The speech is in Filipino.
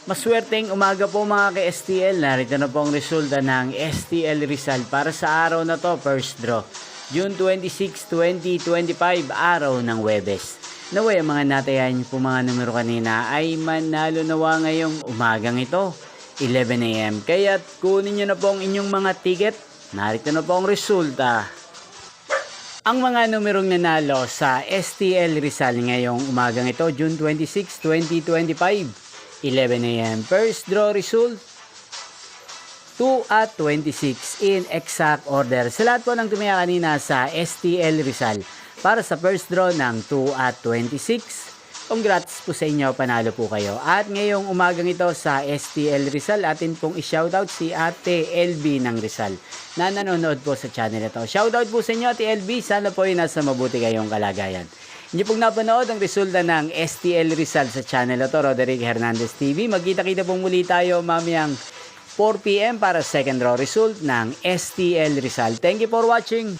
Maswerteng umaga po mga ka-STL. Narito na po ang resulta ng STL Rizal para sa araw na to, first draw. June 26, 2025, araw ng Huwebes. Naway ang mga natayan niyo po mga numero kanina ay manalo nawa ngayong umagang ito, 11 AM. Kaya't kunin niyo na po ang inyong mga ticket. Narito na po ang resulta. Ang mga numerong nanalo sa STL Rizal ngayong umagang ito, June 26, 2025. 11 AM. First draw result, 2 at 26 in exact order. Sa lahat po ng tumaya kanina sa STL Rizal para sa first draw ng 2 at 26. Congrats po sa inyo, panalo po kayo. At ngayong umagang ito sa STL Rizal, atin pong i-shoutout si Ate LB ng Rizal na nanonood po sa channel ito. Shoutout po sa inyo Ate LB, sana po ay nasa mabuti kayong kalagayan. Hindi pong napanood ang resulta ng STL Rizal sa channel ito, Roderick Hernandez TV. Magkita-kita pong muli tayo mamayang 4 PM para second draw result ng STL Rizal. Thank you for watching.